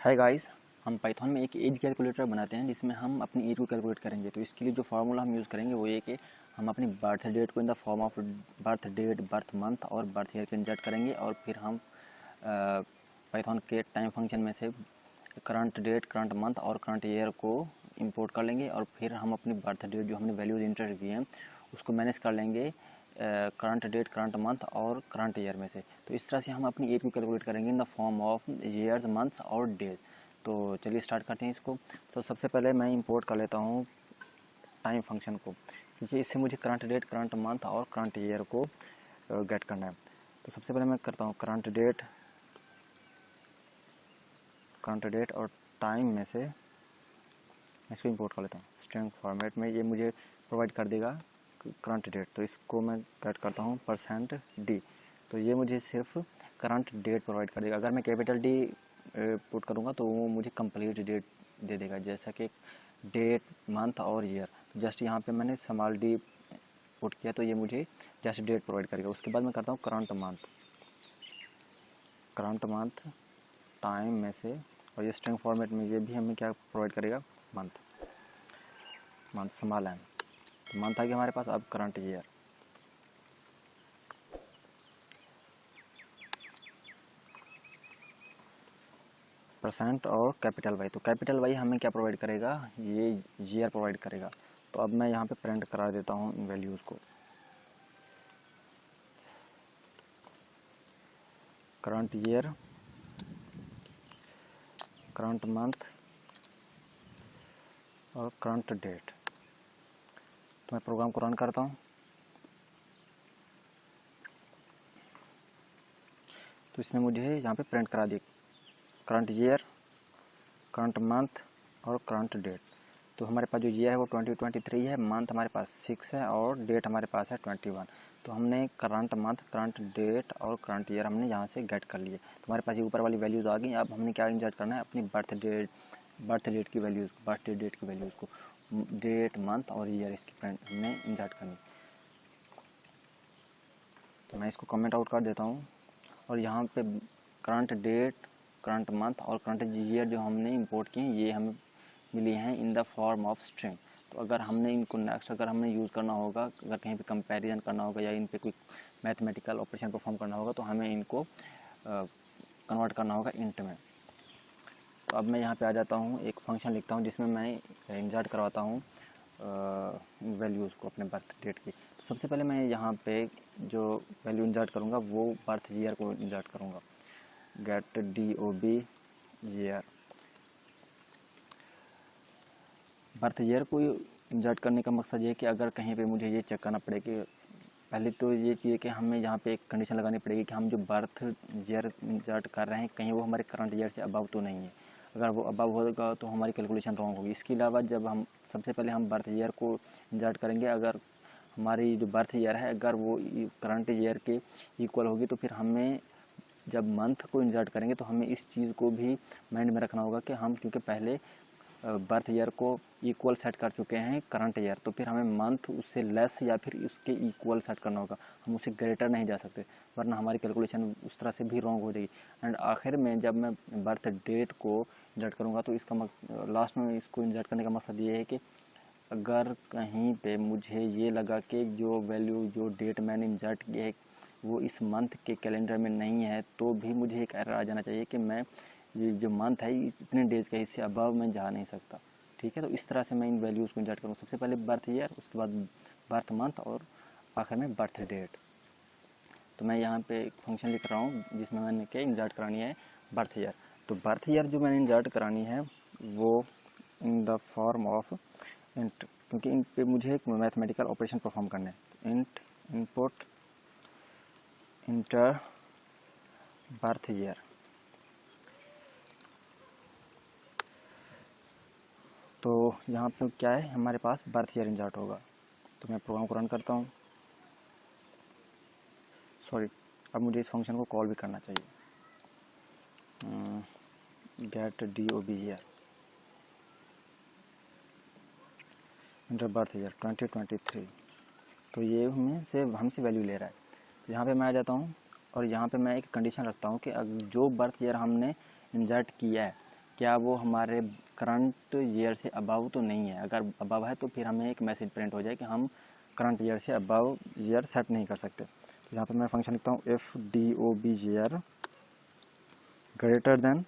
Hi guys, हम Python में एक एज कैलकुलेटर बनाते हैं जिसमें हम अपनी एज को कैलकुलेट करेंगे। तो इसके लिए जो फार्मूला हम यूज़ करेंगे वो ये कि हम अपनी बर्थ डेट को in the form of birth date, birth month और बर्थ ईयर को इंसर्ट करेंगे और फिर हम पाइथन के टाइम फंक्शन में से करंट डेट, करंट मंथ और करंट ईयर को इंपोर्ट कर लेंगे और फिर हम अपनी बर्थ डेट जो हमने वैल्यूज इंटर किए हैं उसको मैनेज कर लेंगे करंट डेट, करंट मंथ और करंट ईयर में से। तो इस तरह से हम अपनी एज को कैलकुलेट करेंगे इन the form of years, months और डेज। तो चलिए स्टार्ट करते हैं इसको। तो सबसे पहले मैं इंपोर्ट कर लेता हूँ टाइम फंक्शन को, क्योंकि इससे मुझे करंट डेट, करंट मंथ और करंट ईयर को गेट करना है। तो सबसे पहले मैं करता हूँ करंट डेट और टाइम में से मैं इसको इंपोर्ट कर लेता हूँ स्ट्रिंग फॉर्मेट में। ये मुझे प्रोवाइड कर देगा करंट डेट, तो इसको मैं गेट करता हूँ %d। तो ये मुझे सिर्फ करंट डेट प्रोवाइड कर देगा। अगर मैं कैपिटल डी पुट करूँगा तो वो मुझे कंप्लीट डेट दे देगा, जैसा कि डेट, मंथ और ईयर। जस्ट यहाँ पे मैंने स्मॉल डी पुट किया तो ये मुझे जस्ट डेट प्रोवाइड करेगा। उसके बाद मैं करता हूँ करंट मंथ टाइम में से, और ये स्ट्रिंग फॉर्मेट में ये भी हमें क्या प्रोवाइड करेगा, मंथ स्मॉल एम। तो मंथ आ गया हमारे पास। अब करंट ईयर, % और कैपिटल वाई। तो कैपिटल वाई हमें क्या प्रोवाइड करेगा, ये ईयर प्रोवाइड करेगा। तो अब मैं यहाँ पे प्रिंट करा देता हूँ इन वैल्यूज़ को। करंट ईयर, करंट मंथ और करंट डेट। तो मैं प्रोग्राम को रन करता हूँ। तो इसने मुझे यहाँ पे प्रिंट करा दिया करंट ईयर, करंट मंथ और करंट डेट। तो हमारे पास जो ईयर है वो 2023 है, मंथ हमारे पास 6 है और डेट हमारे पास है 21। तो हमने करंट मंथ, करंट डेट और करंट ईयर हमने यहाँ से गेट कर लिए। तो हमारे पास ये ऊपर वाली वैल्यूज़ आ गई। अब हमने क्या इंसर्ट करना है, अपनी बर्थ डेट की वैल्यूज़ को, डेट, मंथ और ईयर इसकी प्रिंट हमने इंसर्ट करनी। तो मैं इसको कमेंट आउट कर देता हूँ और यहाँ पे करंट डेट, करंट मंथ और करंट ईयर जो हमने इंपोर्ट किए हैं ये हमें मिली हैं इन द फॉर्म ऑफ स्ट्रिंग। तो अगर हमने इनको नेक्स्ट अगर हमने यूज़ करना होगा, अगर कहीं पे कंपैरिजन करना होगा या इन पे कोई मैथमेटिकल ऑपरेशन परफॉर्म करना होगा तो हमें इनको कन्वर्ट करना होगा इंट में। तो अब मैं यहाँ पे आ जाता हूँ, एक फंक्शन लिखता हूँ जिसमें मैं इंसर्ट करवाता हूँ वैल्यूज़ को अपने बर्थ डेट की। तो सबसे पहले मैं यहाँ पे जो वैल्यू इंसर्ट करूँगा वो बर्थ ईयर को इंसर्ट करूँगा। Get DOB year. Birth year को इंसर्ट करने का मकसद ये है कि अगर कहीं पे मुझे ये चेक करना पड़े कि पहले तो ये चाहिए कि हमें यहाँ पे एक कंडीशन लगानी पड़ेगी कि हम जो बर्थ ईयर इंसर्ट कर रहे हैं कहीं वो हमारे करंट ईयर से अबव तो नहीं है। अगर वो अबव होगा तो हमारी कैलकुलेशन रॉन्ग होगी। इसके अलावा जब हम सबसे पहले हम बर्थ ईयर को इंसर्ट करेंगे, अगर हमारी जो बर्थ ईयर है अगर वो करंट ईयर के इक्वल होगी तो फिर हमें जब मंथ को इंसर्ट करेंगे तो हमें इस चीज़ को भी माइंड में रखना होगा कि हम क्योंकि पहले बर्थ ईयर को इक्वल सेट कर चुके हैं करंट ईयर, तो फिर हमें मंथ उससे लेस या फिर उसके इक्वल सेट करना होगा। हम उससे ग्रेटर नहीं जा सकते वरना हमारी कैलकुलेशन उस तरह से भी रॉन्ग हो जाएगी। एंड आखिर में जब मैं बर्थ डेट को इंसर्ट करूँगा तो इसका लास्ट में इसको इंसर्ट करने का मकसद ये है कि अगर कहीं पे मुझे ये लगा कि जो वैल्यू, जो डेट मैंने इंसर्ट की है वो इस मंथ के कैलेंडर में नहीं है तो भी मुझे एक एरर आ जाना चाहिए कि मैं ये जो मंथ है इतने डेज़ का, इससे अबव मैं जा नहीं सकता। ठीक है, तो इस तरह से मैं इन वैल्यूज़ को इंसर्ट करूँ। सबसे पहले बर्थ ईयर, उसके बाद बर्थ मंथ और आखिर में बर्थ डेट। तो मैं यहाँ पे एक फंक्शन लिख रहा हूँ जिसमें मैंने क्या इंसर्ट करानी है, बर्थ ईयर। तो बर्थ ईयर जो मैंने इंसर्ट करानी है वो इन द फॉर्म ऑफ इंट, क्योंकि इन पे मुझे एक मैथमेटिकल ऑपरेशन परफॉर्म करना है। Int input enter birth year. तो यहाँ पे क्या है, हमारे पास बर्थ ईयर इंसर्ट होगा। तो मैं प्रोग्राम को रन करता हूँ। सॉरी, अब मुझे इस फंक्शन को कॉल भी करना चाहिए। Get DOB year, enter birth year 2023। तो ये हमसे वैल्यू ले रहा है। तो यहाँ पे मैं आ जाता हूँ और यहाँ पे मैं एक कंडीशन रखता हूँ कि जो बर्थ ईयर हमने इंसर्ट किया है क्या वो हमारे करंट ईयर से अबव तो नहीं है। अगर अबव है तो फिर हमें एक मैसेज प्रिंट हो जाए कि हम करंट ईयर से अबव ईयर सेट नहीं कर सकते। तो यहाँ पे मैं फंक्शन लिखता हूँ if DOBGR greater than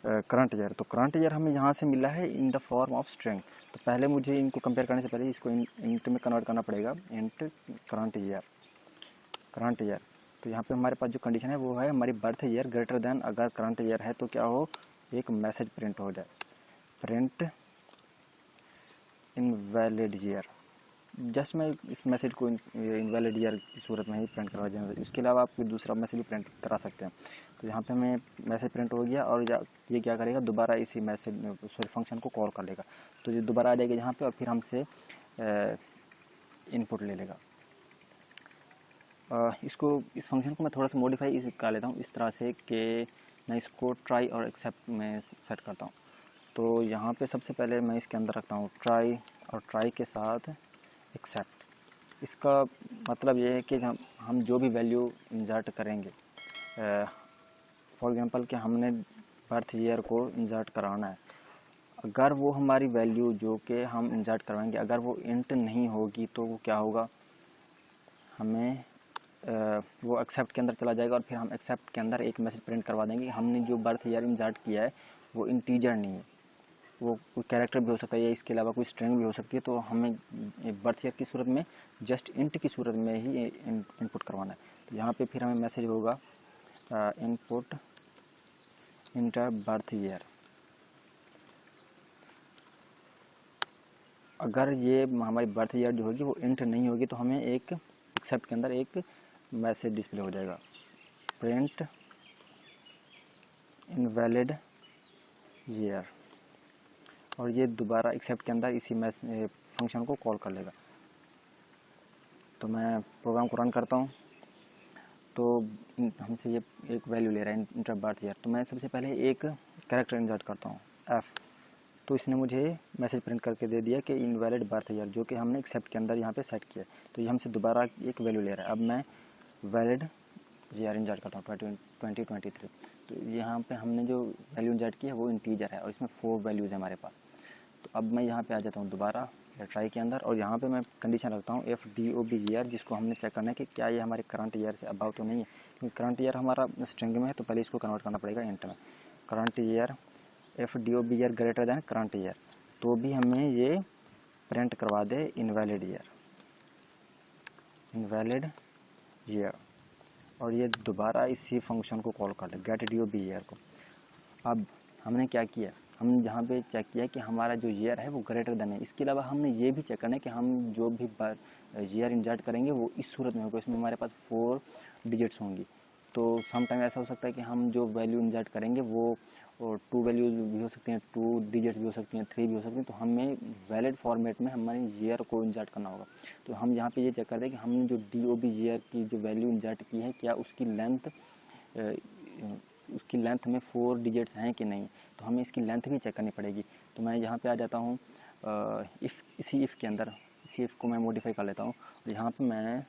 current year. तो करंट ईयर हमें यहाँ से मिला है इन द फॉर्म ऑफ स्ट्रिंग। तो पहले मुझे इनको कंपेयर करने से पहले इसको इंट में कन्वर्ट करना पड़ेगा, इंट करंट ईयर। तो यहाँ पे हमारे पास जो कंडीशन है वो है हमारी बर्थ ईयर ग्रेटर देन, अगर करंट ईयर है तो क्या हो, एक मैसेज प्रिंट हो जाए, प्रिंट इनवैलिड ईयर। जस्ट मैं इस मैसेज को इनवैलिड ईयर की सूरत में ही प्रिंट करवा देंगे। इसके अलावा आप कोई दूसरा मैसेज भी प्रिंट करा सकते हैं। तो यहाँ पे हमें मैसेज प्रिंट हो गया और ये क्या करेगा, दोबारा इसी मैसेज फंक्शन को कॉल कर लेगा। तो ये दोबारा आ जाएगा यहाँ पे और फिर हमसे इनपुट ले लेगा। इस फंक्शन को मैं थोड़ा सा मॉडिफाई कर लेता हूँ इस तरह से कि मैं इसको ट्राई और एक्सेप्ट में सेट करता हूँ। तो यहाँ पे सबसे पहले मैं इसके अंदर रखता हूँ ट्राई, और ट्राई के साथ एक्सेप्ट। इसका मतलब ये है कि हम जो भी वैल्यू इंसर्ट करेंगे, फॉर एग्जांपल कि हमने बर्थ ईयर को इंसर्ट कराना है, अगर वो हमारी वैल्यू जो कि हम इंसर्ट करवाएंगे अगर वो इंट नहीं होगी तो वो क्या होगा, हमें वो एक्सेप्ट के अंदर चला जाएगा और फिर हम एक्सेप्ट के अंदर एक मैसेज प्रिंट करवा देंगे कि हमने जो बर्थ ईयर इंसर्ट किया है वो इंटीजर नहीं है, वो कोई कैरेक्टर भी हो सकता है या इसके अलावा कोई स्ट्रिंग भी हो सकती है। तो हमें बर्थ ईयर की सूरत में जस्ट इंट की सूरत में ही इनपुट करवाना है। तो यहाँ पे फिर हमें मैसेज होगा इनपुट इंटर बर्थ ईयर। अगर ये हमारी बर्थ ईयर जो होगी वो इंट नहीं होगी तो हमें एक एक्सेप्ट के अंदर एक मैसेज डिस्प्ले हो जाएगा, प्रिंट इनवैलिड ईयर, और ये दोबारा एक्सेप्ट के अंदर इसी फंक्शन को कॉल कर लेगा। तो मैं प्रोग्राम को रन करता हूँ तो हमसे ये एक वैल्यू ले रहा है इंटर बर्थ ईयर। तो मैं सबसे पहले एक कैरेक्टर इंसर्ट करता हूँ एफ। तो इसने मुझे मैसेज प्रिंट करके दे दिया कि इनवैलिड बर्थ ईयर, जो कि हमने एक्सेप्ट के अंदर यहाँ पे सेट किया। तो ये हमसे दोबारा एक वैल्यू ले रहा है। अब मैं वैलिड ईयर इंसर्ट करता हूँ 2023। तो यहाँ पे हमने जो वैल्यू इंसर्ट की है वो इंटीजर है और इसमें 4 वैल्यूज़ है हमारे पास। तो अब मैं यहाँ पे आ जाता हूँ दोबारा ट्राई के अंदर और यहाँ पे मैं कंडीशन रखता हूँ इफ़ DOBGR, जिसको हमने चेक करना है कि क्या ये हमारे करंट ईयर से अबाव तो नहीं है, क्योंकि करंट ईयर हमारा स्ट्रिंग में है तो पहले इसको कन्वर्ट करना पड़ेगा इंट में। Current year if DOBGR greater than current year, तो भी हमें ये प्रिंट करवा दे इनवैलिड ईयर, और ये दोबारा इसी फंक्शन को कॉल कर ले गेट DOBGR को। अब हमने क्या किया, हम जहाँ पे चेक किया कि हमारा जो ईयर है वो ग्रेटर देन है। इसके अलावा हमने ये भी चेक करना है कि हम जो भी ईयर इंसर्ट करेंगे वो इस सूरत में होगा, इसमें हमारे पास 4 डिजिट्स होंगी। तो सम टाइम ऐसा हो सकता है कि हम जो वैल्यू इंसर्ट करेंगे वो 2 वैल्यूज भी हो सकती हैं, 2 डिजिट्स भी हो सकती हैं, 3 भी हो सकती हैं। तो हमें वैलिड फॉर्मेट में हमारे ईयर को इंसर्ट करना होगा। तो हम यहाँ पे ये चेक करते हैं कि हमने जो DOBGR की जो वैल्यू इंसर्ट की है क्या उसकी लेंथ में 4 डिजिट्स हैं कि नहीं। तो हमें इसकी लेंथ भी चेक करनी पड़ेगी। तो मैं यहाँ पे आ जाता हूँ इफ़ के अंदर, इसी इफ़ को मैं मॉडिफाई कर लेता हूँ और यहाँ पे मैं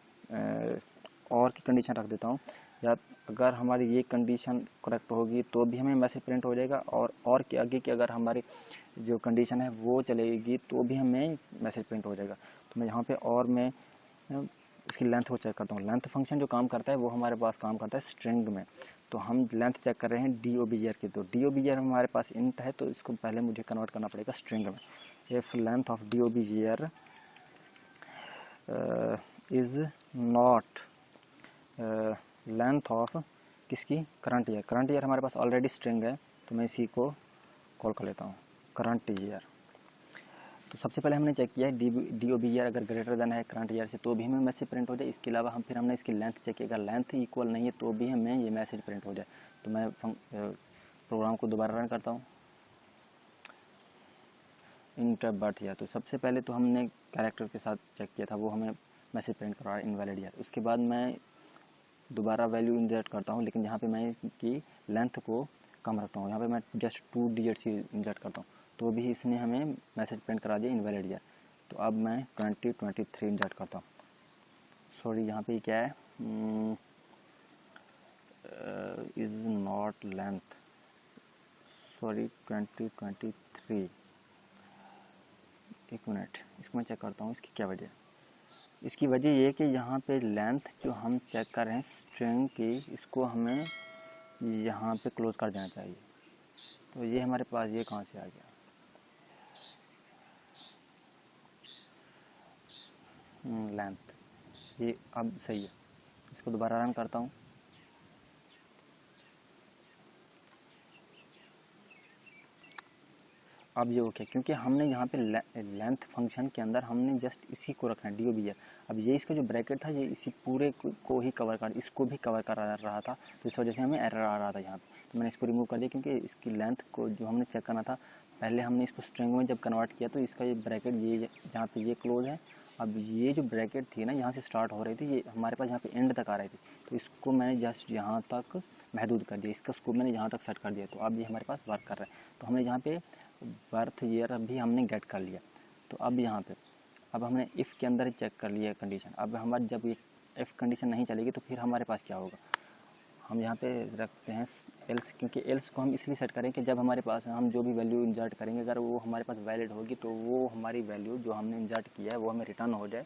और की कंडीशन रख देता हूँ, या अगर हमारी ये कंडीशन करेक्ट होगी तो भी हमें मैसेज प्रिंट हो जाएगा, और के आगे की अगर हमारी जो कंडीशन है वो चलेगी तो भी हमें मैसेज प्रिंट हो जाएगा। तो मैं यहाँ पे और मैं इसकी लेंथ को चेक करता हूँ। लेंथ फंक्शन जो काम करता है वो हमारे पास काम करता है स्ट्रिंग में। तो हम लेंथ चेक कर रहे हैं DOBGR की। तो DOBGR हमारे पास इंट है तो इसको पहले मुझे कन्वर्ट करना पड़ेगा स्ट्रिंग में। If length of DOBGR is not length of किसकी, करंट ईयर। करंट ईयर हमारे पास ऑलरेडी स्ट्रिंग है तो मैं इसी को कॉल कर लेता हूँ करंट ईयर। तो सबसे पहले हमने चेक किया है DOBGR अगर ग्रेटर देन है करंट ईयर से तो भी हमें मैसेज प्रिंट हो जाए। इसके अलावा फिर हमने इसकी लेंथ चेक किया, अगर लेंथ इक्वल नहीं है तो भी हमें ये मैसेज प्रिंट हो जाए। तो मैं प्रोग्राम को दोबारा रन करता हूँ इंटर बर्थ ईयर। तो सबसे पहले तो हमने कैरेक्टर के साथ चेक किया था, वो हमें मैसेज प्रिंट करवा रहा है इनवैलिड ईयर। उसके बाद मैं दोबारा वैल्यू इंसर्ट करता हूँ, लेकिन यहाँ पे मैं इसकी लेंथ को कम रखता हूँ। यहाँ पे मैं जस्ट 2 डिजिट्स ही इंसर्ट करता हूँ तो भी इसने हमें मैसेज प्रिंट करा दिया इनवैलिड ईयर। तो अब मैं 2023 इंसर्ट करता हूँ। सॉरी यहाँ पे क्या है, इज़ नॉट लेंथ, सॉरी 2023, एक मिनट, इसको मैं चेक करता हूँ इसकी क्या वजह है। इसकी वजह ये है कि यहाँ पे लेंथ जो हम चेक कर रहे हैं स्ट्रिंग की, इसको हमें यहाँ पे क्लोज कर देना चाहिए। तो ये हमारे पास ये कहाँ से आ गया, लेंथ, ये अब सही है। इसको दोबारा रन करता हूँ। अब ये ओके, क्योंकि हमने यहाँ पे लेंथ फंक्शन के अंदर हमने जस्ट इसी को रखना है, डी ओ बी है। अब ये इसका जो ब्रैकेट था ये इसी पूरे को ही कवर कर, इसको भी कवर कर रहा था, तो इस वजह से हमें एरर आ रहा था यहाँ पे। तो मैंने इसको रिमूव कर दिया, क्योंकि इसकी लेंथ को जो हमने चेक करना था, पहले हमने इसको स्ट्रिंग में जब कन्वर्ट किया तो इसका ये ब्रैकेट ये यहाँ पे ये क्लोज है। अब ये जो ब्रैकेट थी ना, यहाँ से स्टार्ट हो रही थी, ये हमारे पास यहाँ पे एंड तक आ रही थी, तो इसको मैंने जस्ट यहाँ तक महदूद कर दिया, इसका स्कोप मैंने यहाँ तक सेट कर दिया। तो अब ये हमारे पास वर्क कर रहा है। तो हमने यहाँ पे बर्थ ईयर भी हमने गेट कर लिया। तो अब यहाँ पे अब हमने इफ़ के अंदर ही चेक कर लिया कंडीशन। अब हमारे जब ये इफ़ कंडीशन नहीं चलेगी तो फिर हमारे पास क्या होगा, हम यहाँ पे रखते हैं एल्स, क्योंकि एल्स को हम इसलिए सेट करें कि जब हमारे पास हम जो भी वैल्यू इंसर्ट करेंगे, अगर वो हमारे पास वैलिड होगी तो वो हमारी वैल्यू जो हमने इंसर्ट किया है वो हमें रिटर्न हो जाए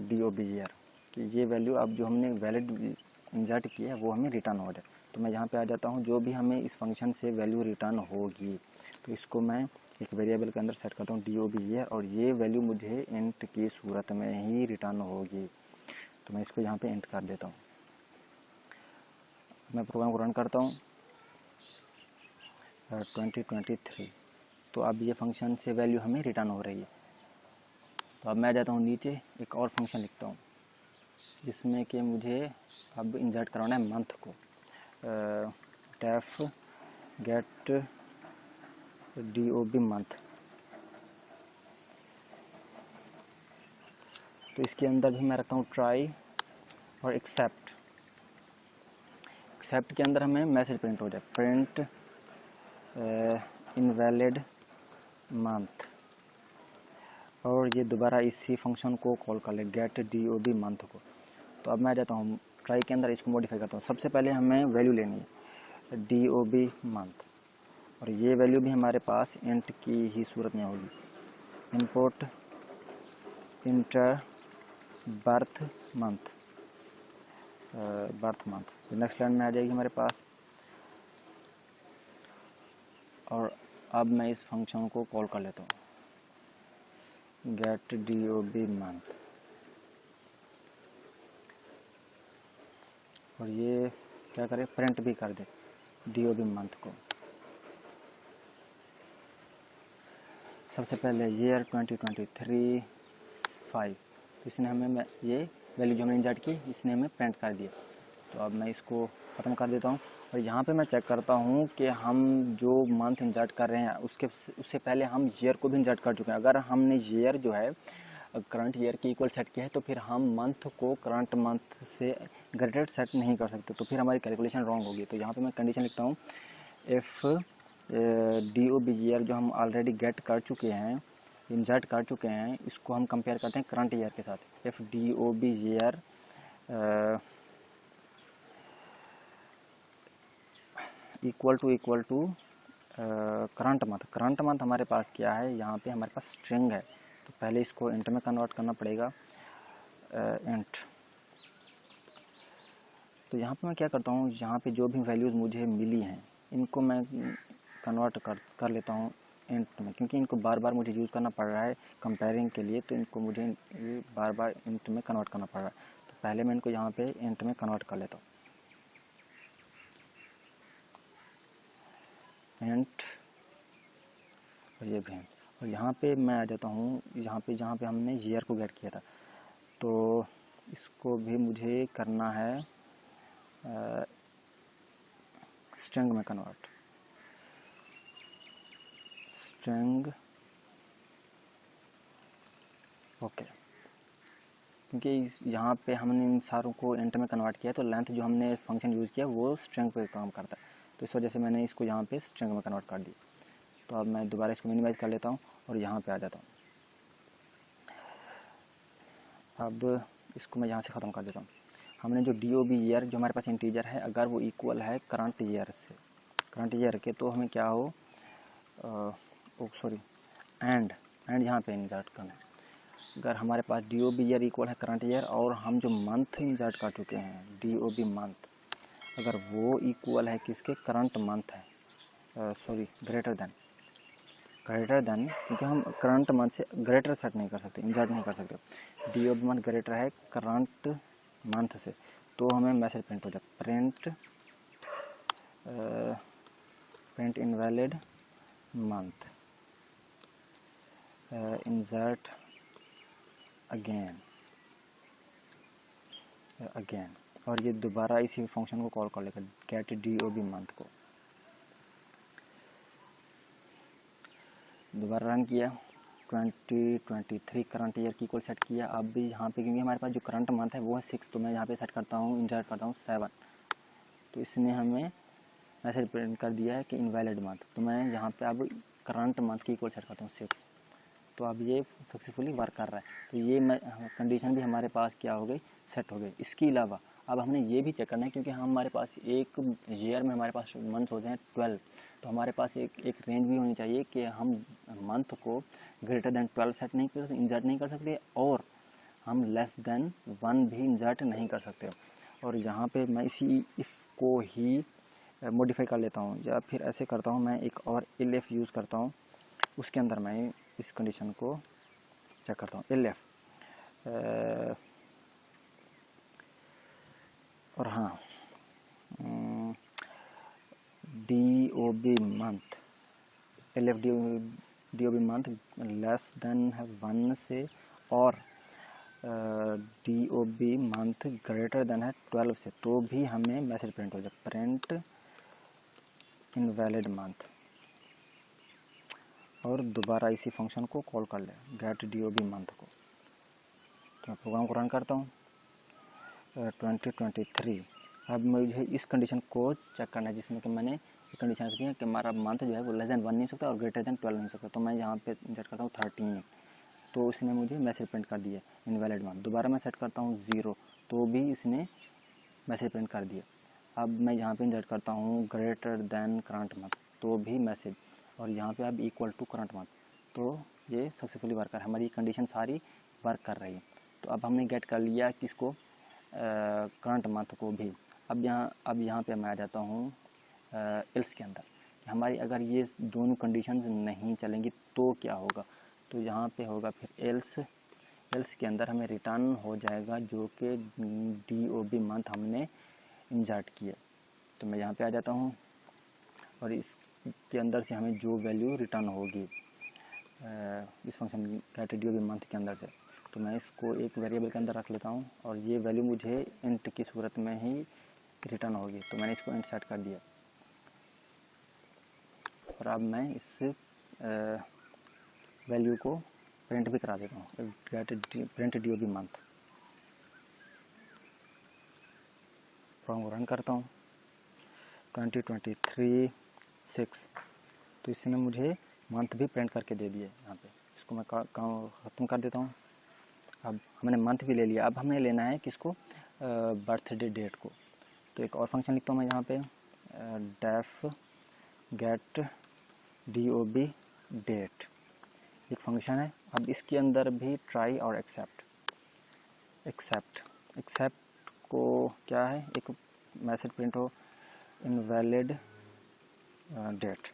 DOBGR कि ये वैल्यू अब जो हमने वैलिड इंसर्ट किया है वो हमें रिटर्न हो जाए। तो मैं यहाँ पे आ जाता हूँ, जो भी हमें इस फंक्शन से वैल्यू रिटर्न होगी तो इसको मैं एक वेरिएबल के अंदर सेट करता हूँ DOBGR, और ये वैल्यू मुझे इंट की सूरत में ही रिटर्न होगी। तो मैं इसको यहाँ पे इंट कर देता हूँ। मैं प्रोग्राम को रन करता हूँ 2023। तो अब ये फंक्शन से वैल्यू हमें रिटर्न हो रही है। तो अब मैं जाता हूँ नीचे, एक और फंक्शन लिखता हूँ जिसमें कि मुझे अब इंसर्ट कराना है मंथ को। Def get DOB month. तो इसके अंदर भी मैं रखता हूँ ट्राई और एक्सेप्ट के अंदर हमें मैसेज प्रिंट हो जाए, प्रिंट इनवैलिड मंथ, और ये दोबारा इसी फंक्शन को कॉल कर ले गेट DOB मंथ को। तो अब मैं जाता हूँ ट्राई के अंदर, इसको मॉडिफाई करता हूँ। सबसे पहले हमें वैल्यू लेनी है DOB मंथ, और ये वैल्यू भी हमारे पास इंट की ही सूरत में होगी। Import inter birth month, next line में आ जाएगी हमारे पास। और अब मैं इस फंक्शन को कॉल कर लेता हूँ गेट DOB मंथ, और ये क्या करे, प्रिंट भी कर दे DOB मंथ को। सबसे पहले ईयर 2023 5, तो इसने हमें ये वैल्यू जो हमने इंसर्ट की इसने हमें प्रिंट कर दिया। तो अब मैं इसको ख़त्म कर देता हूँ, और यहाँ पे मैं चेक करता हूँ कि हम जो मंथ इंसर्ट कर रहे हैं उससे पहले हम ईयर को भी इंसर्ट कर चुके हैं। अगर हमने ईयर जो है करंट ईयर के इक्वल सेट किया है तो फिर हम मंथ को करंट मंथ से ग्रेटर सेट नहीं कर सकते, तो फिर हमारी कैलकुलेशन रॉन्ग होगी। तो यहाँ पे मैं कंडीशन लिखता हूँ इफ़ DOBGR जो हम ऑलरेडी गेट कर चुके हैं, इंसर्ट कर चुके हैं, इसको हम कंपेयर करते हैं करंट ईयर के साथ। If DOBGR equal to current month हमारे पास क्या है, यहाँ पे हमारे पास स्ट्रिंग है, तो पहले इसको इंट में कन्वर्ट करना पड़ेगा इंट। तो यहाँ पे मैं क्या करता हूँ, यहाँ पे जो भी वैल्यूज़ मुझे मिली हैं इनको मैं कन्वर्ट कर लेता हूँ इंट में, क्योंकि इनको बार बार मुझे यूज़ करना पड़ रहा है कंपेयरिंग के लिए, तो इनको मुझे बार बार इंट में कन्वर्ट करना पड़ रहा है। तो पहले मैं इनको यहाँ पे इंट में कन्वर्ट कर लेता हूँ इंट, और ये भी, और यहाँ पे मैं आ जाता हूँ यहाँ पे जहाँ पे हमने ईयर को गेट किया था, तो इसको भी मुझे करना है स्ट्रिंग में कन्वर्ट, स्ट्रिंग ओके, क्योंकि यहाँ पे हमने इन सारों को इंट में कन्वर्ट किया तो लेंथ जो हमने फंक्शन यूज़ किया वो स्ट्रिंग पे काम करता है, तो इस वजह से मैंने इसको यहाँ पे स्ट्रिंग में कन्वर्ट कर दिया। तो अब मैं दोबारा इसको मिनिमाइज़ कर लेता हूँ और यहाँ पे आ जाता हूँ। अब इसको मैं यहाँ से ख़त्म कर देता हूँ। हमने जो DOB ईयर जो हमारे पास इंटीजर है, अगर वो इक्वल है करंट ईयर से, करंट ईयर के, तो हमें क्या हो एंड यहाँ पे इंसर्ट करना है। अगर हमारे पास DOB ईयर इक्वल है करंट ईयर, और हम जो मंथ इंसर्ट कर चुके हैं DOB मंथ, अगर वो इक्वल है किसके, करंट मंथ है, ग्रेटर देन, क्योंकि हम करंट मंथ से ग्रेटर सेट नहीं कर सकते, इंसर्ट नहीं कर सकते। DOB मंथ ग्रेटर है करंट मंथ से, तो हमें मैसेज प्रिंट हो जाए, print invalid month, insert again, और ये दोबारा इसी फंक्शन को कॉल कर लेगा, गेट DOB मंथ को। दोबारा रन किया, 2023 करंट ईयर की इक्वल सेट किया। अब भी यहाँ पे क्योंकि हमारे पास जो करंट मंथ है वो है 6, तो मैं यहाँ पे सेट करता हूँ, इंसर्ट करता हूँ 7, तो इसने हमें मैसेज प्रिंट कर दिया है कि इनवैलिड मंथ। तो मैं यहाँ पे अब करंट मंथ की इक्वल सेट करता हूँ 6, तो अब ये सक्सेसफुली वर्क कर रहा है। तो ये कंडीशन भी हमारे पास क्या हो गई, सेट हो गई। इसके अलावा अब हमने ये भी चेक करना है, क्योंकि हमारे पास एक ईयर में हमारे पास मंथ्स होते हैं 12, तो हमारे पास एक रेंज भी होनी चाहिए कि हम मंथ को ग्रेटर देन 12 सेट नहीं कर सकते, इंसर्ट नहीं कर सकते, और हम लेस देन 1 भी इंसर्ट नहीं कर सकते। और यहाँ पे मैं इसी इफ़ को ही मॉडिफाई कर लेता हूँ, या फिर ऐसे करता हूँ, मैं एक और elif यूज़ करता हूँ, उसके अंदर मैं इस कंडीशन को चेक करता हूँ, elif और हाँ DOB month, elif DOB month less than है 1 से, और DOB मंथ ग्रेटर देन है 12 से, तो भी हमें मैसेज प्रिंट हो जाए, प्रिंट इनवैलिड मंथ, और दोबारा इसी फंक्शन को कॉल कर ले, गेट DOB मंथ को। तो मैं प्रोग्राम को रन करता हूँ, 2023। अब मुझे इस कंडीशन को चेक करना है, जिसमें कि मैंने ये कंडीशन रखी है कि हमारा मंथ जो है वो लेस देन 1 नहीं सकता और ग्रेटर देन 12 नहीं सकता। तो मैं यहाँ पे सेट करता हूँ 13, तो इसने मुझे मैसेज प्रिंट कर दिया इनवैलिड मंथ। दोबारा मैं सेट करता हूँ 0, तो भी इसने मैसेज प्रिंट कर दिया। अब मैं यहाँ पे इंसर्ट करता हूँ ग्रेटर देन करंट मंथ, तो भी मैसेज, और यहाँ पे अब इक्वल टू करंट मंथ, तो ये सक्सेसफुली वर्क कर, हमारी कंडीशन सारी वर्क कर रही है। तो अब हमने गेट कर लिया किसको, करंट मंथ को भी। अब यहाँ पे मैं आ जाता हूँ एल्स के अंदर, हमारी अगर ये दोनों कंडीशंस नहीं चलेंगी तो क्या होगा। तो यहाँ पे होगा फिर एल्स के अंदर हमें रिटर्न हो जाएगा जो कि DOB मंथ हमने इंसर्ट किया। तो मैं यहाँ पे आ जाता हूँ, और इसके अंदर से हमें जो वैल्यू रिटर्न होगी इस फंक्शन गेट DOB मंथ के अंदर से, तो मैं इसको एक वेरिएबल के अंदर रख लेता हूँ, और ये वैल्यू मुझे इंट की सूरत में ही रिटर्न होगी। तो मैंने इसको इंट सेट कर दिया, और अब मैं इस वैल्यू को प्रिंट भी करा देता हूँ, get print DOB month. Program run करता हूँ, 2023 6, तो इसने मुझे मंथ भी प्रिंट करके दे दिए। यहाँ पे इसको मैं ख़त्म कर देता हूँ। अब हमने मंथ भी ले लिया, अब हमें लेना है किसको, बर्थडे डेट को। तो एक और फंक्शन लिखता हूँ मैं यहाँ पे, डेफ गेट DOB डेट, एक फंक्शन है। अब इसके अंदर भी ट्राई और एक्सेप्ट को क्या है, एक मैसेज प्रिंट हो इनवैलिड डेट,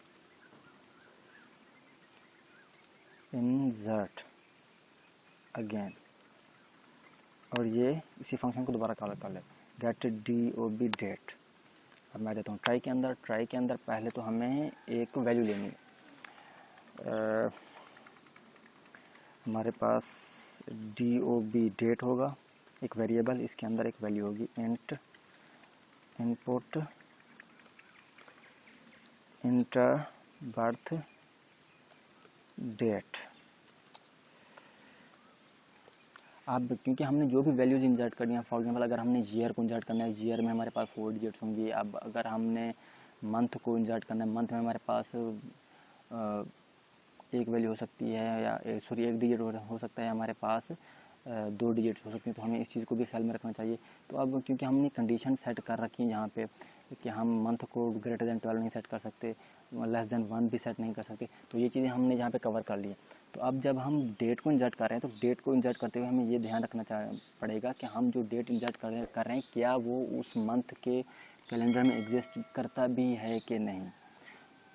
इंसर्ट अगेन, और ये इसी फंक्शन को दोबारा कॉल कर ले, गेट DOB डेट। अब मैं देता हूँ ट्राई के अंदर पहले तो हमें एक वैल्यू लेनी है। हमारे पास DOB डेट होगा, एक वेरिएबल, इसके अंदर एक वैल्यू होगी int input enter birth date. अब क्योंकि हमने जो भी वैल्यूज़ इंसर्ट करनी है, फॉर एग्जांपल अगर हमने ईयर को इंसर्ट करना है, ईयर में हमारे पास 4 डिजिट्स होंगी। अब अगर हमने मंथ को इंसर्ट करना है, मंथ में हमारे पास एक वैल्यू हो सकती है, या एक डिजिट हो सकता है, हमारे पास 2 डिजिट्स हो सकती हैं। तो हमें इस चीज़ को भी ख्याल में रखना चाहिए। तो अब क्योंकि हमने कंडीशन सेट कर रखी है यहाँ पे कि हम मंथ को ग्रेटर देन 12 नहीं सेट कर सकते, लेस देन 1 भी सेट नहीं कर सकते। तो ये चीज़ें हमने यहाँ पे कवर कर ली है। तो अब जब हम डेट को इंजर्ट कर रहे हैं तो डेट को इंजर्ट करते हुए हमें ये ध्यान रखना पड़ेगा कि हम जो डेट इंजर्ट कर रहे हैं क्या वो उस मंथ के कैलेंडर में एग्जिस्ट करता भी है कि नहीं।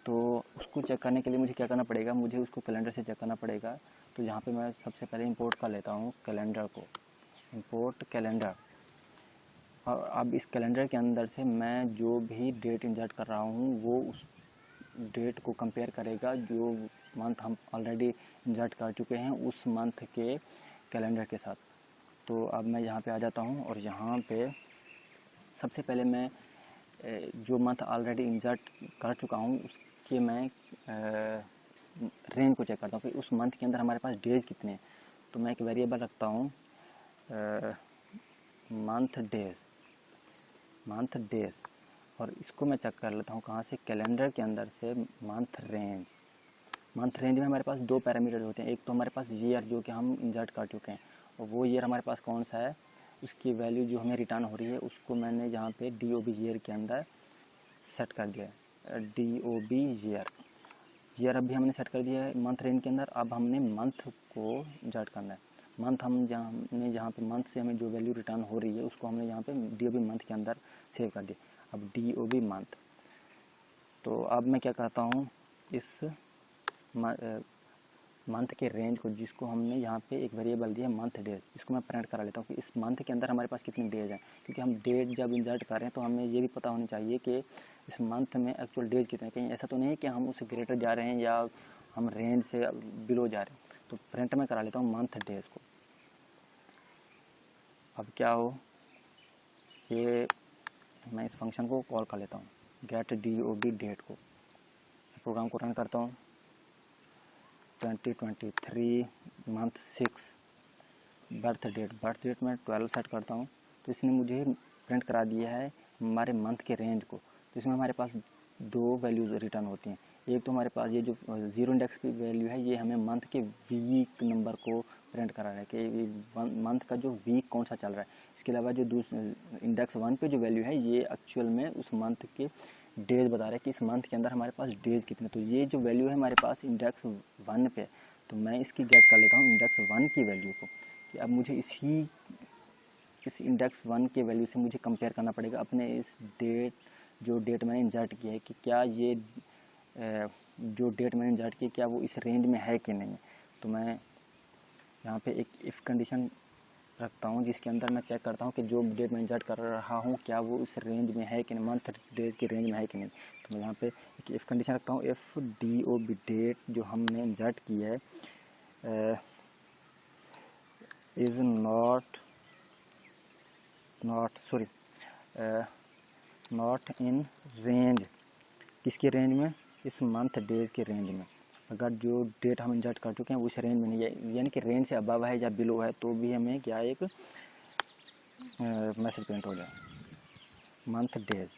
तो उसको चेक करने के लिए मुझे क्या करना पड़ेगा, मुझे उसको कैलेंडर से चेक करना पड़ेगा। तो यहाँ पे मैं सबसे पहले इंपोर्ट कर लेता हूँ कैलेंडर को, इंपोर्ट कैलेंडर। और अब इस कैलेंडर के अंदर से मैं जो भी डेट इंजर्ट कर रहा हूँ वो उस डेट को कंपेयर करेगा जो मंथ हम ऑलरेडी इंजर्ट कर चुके हैं उस मंथ के कैलेंडर के साथ। तो अब मैं यहाँ पे आ जाता हूँ और यहाँ पे सबसे पहले मैं जो मंथ ऑलरेडी इंजर्ट कर चुका हूँ उसके मैं रेंज को चेक करता हूँ कि उस मंथ के अंदर हमारे पास डेज कितने हैं। तो मैं एक वेरिएबल रखता हूँ मंथ डेज, और इसको मैं चेक कर लेता हूँ कहाँ से, कैलेंडर के अंदर से मंथ रेंज में हमारे पास दो पैरामीटर होते हैं। एक तो हमारे पास ईयर जो कि हम इंजर्ट कर चुके हैं, और वो ईयर हमारे पास कौन सा है, उसकी वैल्यू जो हमें रिटर्न हो रही है उसको मैंने यहाँ पे DOB ईयर के अंदर सेट कर दिया है। DOB ईयर अभी हमने सेट कर दिया है मंथ रेंज के अंदर। अब हमने मंथ को इंजर्ट करना है। मंथ हम जहाँ पे मंथ से हमें जो वैल्यू रिटर्न हो रही है उसको हमने यहाँ पे DOB मंथ के अंदर सेव कर दिया। अब DOB मंथ, तो अब मैं क्या करता हूँ, इस मंथ के रेंज को, जिसको हमने यहाँ पे एक वेरिएबल दिया मंथ डेज, इसको मैं प्रिंट करा लेता हूँ कि इस मंथ के अंदर हमारे पास कितने डेज हैं। क्योंकि हम डेट जब इंजर्ट कर रहे हैं तो हमें ये भी पता होनी चाहिए कि इस मंथ में एक्चुअल डेज कितने। कहीं ऐसा तो नहीं है कि हम उससे ग्रेटर जा रहे हैं या हम रेंज से बिलो जा रहे हैं। तो प्रिंट में करा लेता हूँ मंथ डेज को। अब क्या हो, ये मैं इस फंक्शन को कॉल कर लेता हूँ, गेट DOB डेट को। प्रोग्राम को रन करता हूँ। 2023 मंथ 6, बर्थ डेट मैं 12 सेट करता हूँ। तो इसने मुझे प्रिंट करा दिया है हमारे मंथ के रेंज को। तो इसमें हमारे पास दो वैल्यूज़ रिटर्न होती हैं। एक तो हमारे पास ये जो 0 इंडेक्स की वैल्यू है ये हमें मंथ के वीक नंबर को प्रिंट करा रहा है कि मंथ का जो वीक कौन सा चल रहा है। इसके अलावा जो इंडेक्स 1 पे जो वैल्यू है ये एक्चुअल में उस मंथ के डेज बता रहा है कि इस मंथ के अंदर हमारे पास डेज कितने। तो ये जो वैल्यू है हमारे पास इंडेक्स 1 पे, तो मैं इसकी गेट कर लेता हूँ इंडेक्स 1 की वैल्यू को। कि अब मुझे इस इंडेक्स 1 के वैल्यू से मुझे कंपेयर करना पड़ेगा अपने इस जो डेट मैंने इंजर्ट किया है कि क्या ये जो डेट मैंने इंजर्ट की क्या वो इस रेंज में है कि नहीं। तो मैं यहाँ पे एक इफ़ कंडीशन रखता हूँ जिसके अंदर मैं चेक करता हूँ कि जो डेट मैं इंजर्ट कर रहा हूँ क्या वो इस रेंज में है कि नहीं, मंथ डेज की रेंज में है कि नहीं। तो मैं यहाँ पे एक इफ़ कंडीशन रखता हूँ, इफ़ DOB डेट जो हमने इंजर्ट की है इज़ नॉट इन रेंज, किसकी रेंज में, इस मंथ डेज के रेंज में। अगर जो डेट हम इंजर्ट कर चुके हैं वो इस रेंज में नहीं है, यानी कि रेंज से अबव है या बिलो है, तो भी हमें क्या एक मैसेज प्रिंट हो जाए मंथ डेज।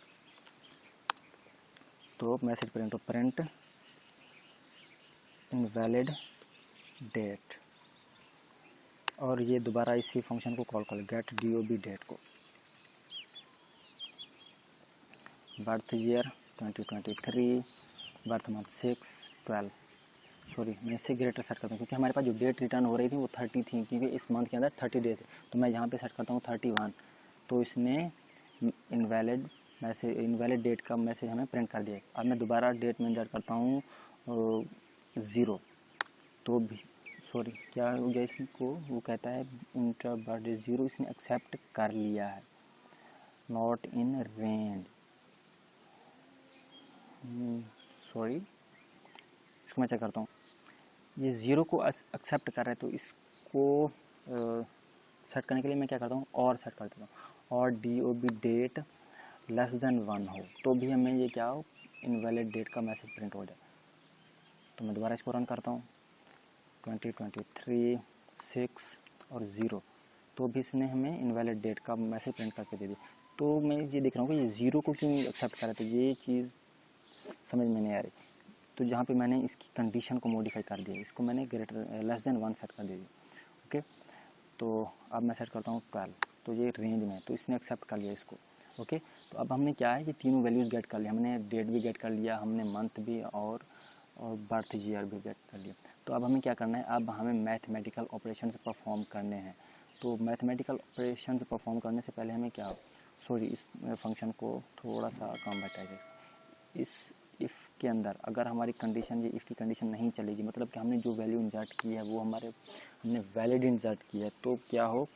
तो मैसेज प्रिंट इनवैलिड डेट, और ये दोबारा इसी फंक्शन को कॉल कर गेट DOB डेट को। Birth year 2023, birth month 6, 12, sorry मैं इससे ग्रेटर सेट करता हूँ क्योंकि हमारे पास जो डेट रिटर्न हो रही थी वो 30 थी, क्योंकि इस मंथ के अंदर 30 डेज है। तो मैं यहाँ पे सेट करता हूँ 31। तो इसने इनवैलिड डेट का मैसेज हमें प्रिंट कर दिया। अब मैं दोबारा डेट में इंजर्ट करता हूँ 0, तो भी सॉरी क्या हो गया इसको, वो कहता है इंटर बर्थडे 0, इसने एक्सेप्ट कर लिया है, नॉट इन रेंज। सॉरी इसको मैं चेक करता हूँ, ये 0 को एक्सेप्ट कर रहा है। तो इसको सेट करने के लिए मैं क्या करता हूँ, और सेट कर देता हूँ, और DOB डेट लेस देन 1 हो तो भी हमें ये क्या हो, इनवैलिड डेट का मैसेज प्रिंट हो जाए। तो मैं दोबारा इसको रन करता हूँ 2023, 6 और 0, तो भी इसने हमें इनवैलिड डेट का मैसेज प्रिंट करके दे दिया। तो मैं ये देख रहा हूँ कि ये 0 को क्यों एक्सेप्ट कर रहा था, ये चीज़ समझ में नहीं आ रही। तो जहाँ पे मैंने इसकी कंडीशन को मॉडिफाई कर दिया, इसको मैंने लेस देन 1 सेट कर दिया। ओके, तो अब मैं सेट करता हूँ 12, तो ये रेंज में, तो इसने एक्सेप्ट कर लिया इसको। ओके, तो अब हमने क्या है कि तीनों वैल्यूज़ गेट कर लिया, हमने डेट भी गेट कर लिया, हमने मंथ भी और बर्थ ईयर भी गेट कर लिया। तो अब हमें क्या करना है, अब हमें मैथमेटिकल ऑपरेशंस परफॉर्म करने हैं। तो मैथमेटिकल ऑपरेशंस परफॉर्म करने से पहले हमें क्या, सॉरी इस फंक्शन को थोड़ा सा काम बताइए। इस इफ़ के अंदर अगर हमारी कंडीशन, ये इफ़ की कंडीशन नहीं चलेगी, मतलब कि हमने जो वैल्यू इंसर्ट की है वो हमने वैलिड इंसर्ट की है, तो क्या हो,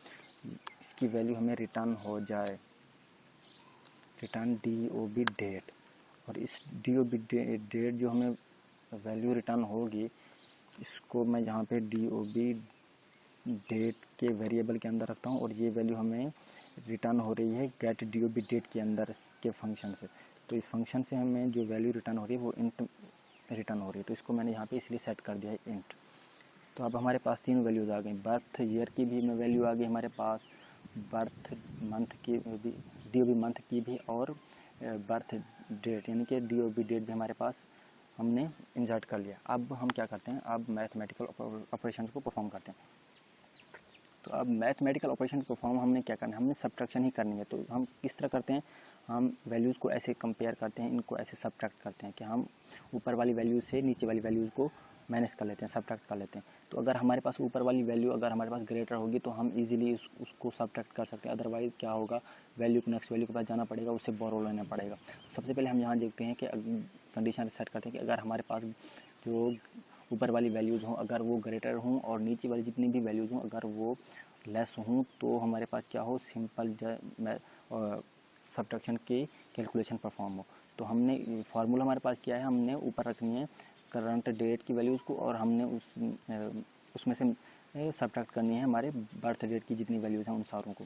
इसकी वैल्यू हमें रिटर्न हो जाए, रिटर्न DOB डेट। और इस DOB डेट जो हमें वैल्यू रिटर्न होगी, इसको मैं यहाँ पे DOB डेट के वेरिएबल के अंदर रखता हूँ, और ये वैल्यू हमें रिटर्न हो रही है गेट DOB डेट के अंदर के फंक्शन से। तो इस फंक्शन से हमें जो वैल्यू रिटर्न हो रही है वो इंट रिटर्न हो रही है, तो इसको मैंने यहाँ पे इसलिए सेट कर दिया है इंट। तो अब हमारे पास तीन वैल्यूज़ आ गई, बर्थ ईयर की भी वैल्यू आ गई हमारे पास, बर्थ मंथ की भी, DOB मंथ की भी, और बर्थ डेट यानी कि DOB डेट भी हमारे पास हमने इंसर्ट कर लिया। अब हम क्या करते हैं, अब मैथमेटिकल ऑपरेशंस को परफॉर्म करते हैं। तो अब मैथमेटिकल ऑपरेशन परफॉर्म हमने क्या करना है, हमने सब्ट्रैक्शन ही करनी है। तो हम किस तरह करते हैं, हम वैल्यूज़ को ऐसे कंपेयर करते हैं, इनको ऐसे सब्ट्रैक्ट करते हैं कि हम ऊपर वाली वैल्यूज़ से नीचे वाली वैल्यूज़ को माइनस कर लेते हैं, सब्ट्रैक्ट कर लेते हैं। तो अगर हमारे पास ऊपर वाली वैल्यू अगर हमारे पास ग्रेटर होगी तो हम इजीली उसको सब्ट्रैक्ट कर सकते हैं, अदरवाइज़ क्या होगा, वैल्यू को नेक्स्ट वैल्यू के पास जाना पड़ेगा, उससे बोरो लेना पड़ेगा। सबसे पहले हम यहाँ देखते हैं कि कंडीशन सेट करते हैं कि अगर हमारे पास जो ऊपर वाली वैल्यूज़ हों अगर वो ग्रेटर हों और नीचे वाली जितनी भी वैल्यूज़ हों अगर वो लेस हों, तो हमारे पास क्या हो, सिंपल सब्ट्रैक्शन की कैलकुलेशन परफॉर्म हो। तो हमने फार्मूला हमारे पास क्या है, हमने ऊपर रखनी है करंट डेट की वैल्यूज़ को, और हमने उसमें से सब्ट्रैक्ट करनी है हमारे बर्थ डेट की जितनी वैल्यूज़ हैं उन सारों को।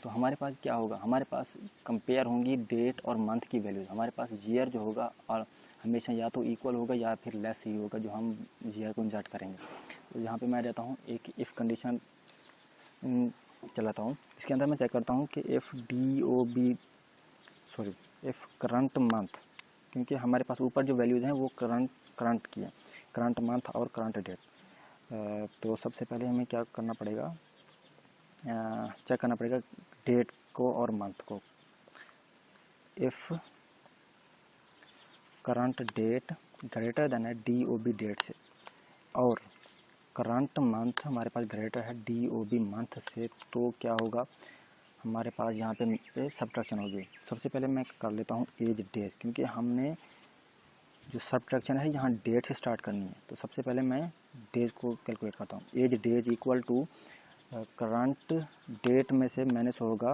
तो हमारे पास क्या होगा, हमारे पास कंपेयर होंगी डेट और मंथ की वैल्यूज़। हमारे पास ईयर जो होगा और हमेशा या तो इक्वल होगा या फिर लेस ही होगा जो हम ईयर को इंसर्ट करेंगे। तो यहाँ पे मैं देता हूँ एक इफ़ कंडीशन चलाता हूँ, इसके अंदर मैं चेक करता हूँ कि इफ़ करंट मंथ, क्योंकि हमारे पास ऊपर जो वैल्यूज़ हैं वो करंट की है, करंट मंथ और करंट डेट। तो सबसे पहले हमें क्या करना पड़ेगा, चेक करना पड़ेगा डेट को और मंथ को। If current date greater than है DOB डेट से और करंट मंथ हमारे पास ग्रेटर है DOB मंथ से, तो क्या होगा, हमारे पास यहाँ पे सब्ट्रैक्शन होगी। सबसे पहले मैं कर लेता हूँ एज डेज, क्योंकि हमने जो सब्ट्रैक्शन है यहाँ डेट से स्टार्ट करनी है। तो सबसे पहले मैं डेज को कैलकुलेट करता हूँ। Age days equal to current date में से माइनस होगा,